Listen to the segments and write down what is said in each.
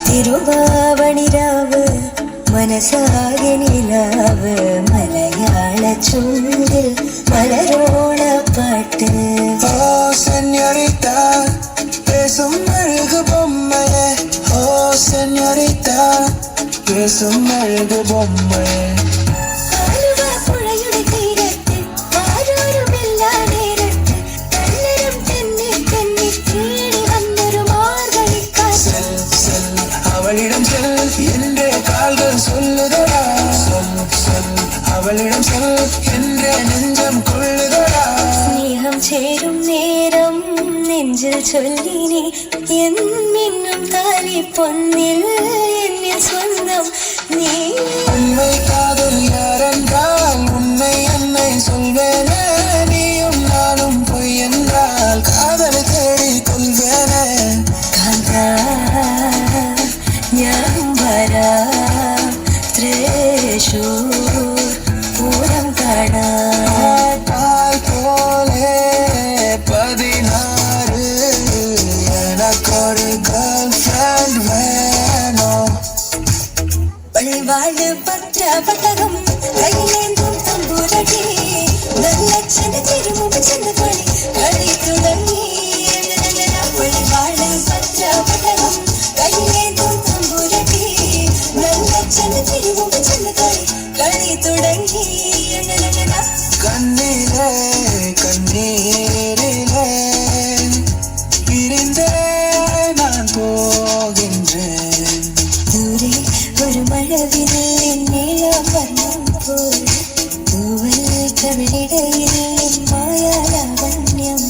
തിരുവാവണിരാവ് മനസാകെ നിലാവ് മലയാള ചുണ്ടിൽ മലരോണ പാട്ട്. ഓ സെഞ്ഞോരിറ്റ പേസും അഴകു ബൊമ്മയെ, ഓ സെഞ്ഞോരിറ്റ പേസും അഴകു ബൊമ്മയെ. அவளிடம் செல் என்ற கால்கள் சொல்லுதடா, சொல் சொல் அவளிடம் செல் என்ற நெஞ்சம் கொள்ளுதடா. സ്നേഹം ചേരും നേരം നെഞ്ചിൽ ചൊല്ലിനി എന്നും താലി പൊന്നിൽ എന്നിൽ സ്വന്തം നീ. உண்மை காதல் யாரென்றால் உன்னை என்னை சொல்வேனே, நீயும் நானும் பொய் என்றால் காதலை தேடி கொள்வேனே. കാന്താ ഞാൻ വരാം തൃശൂർ പൂരം കാണാൻ. பால் போலே 16 எனக்கொரு கேர்ள் ஃப்ரெண்ட் வேணும். പൾവാള് പത്രപതകം കൈയിലേന്തും തമ്പുരടി നല്ല ചെറുമുഖ ചെന്നകളി കളി തുടങ്ങി. പൾവാള് പത്രപതകം കൈയിലേന്തും തമ്പുരടി നല്ല ചെറുമുഖ ചെന്നകളി കളി തുടങ്ങി. കണ്ണിലെ കണ്ണീരിലെ പിരിന്തേ ഞാൻ പോകിன்றேன். ദൂരെ ഒരു മഴവില്ലിൻ നീളം വർണ്ണം പോൽ തൂവൽ കവിളിടയിൽ മായാലാവണ്യം.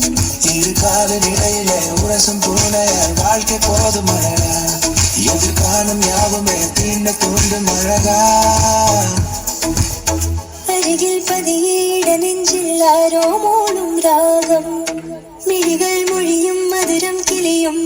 ഇരുകാലിനിടയിലെ ഉരസും പൂനയാൽ வாழ்க்கை போதும் அழகா, எதிர்காலம் யாவுமே தீண்ட தூண்டும் அழகா. അരികിൽ പതിയേട നെഞ്ചിൽ ആരോ മോളും രാഗം മിഴികൾ മൊഴിയും മധുരം കിളിയും.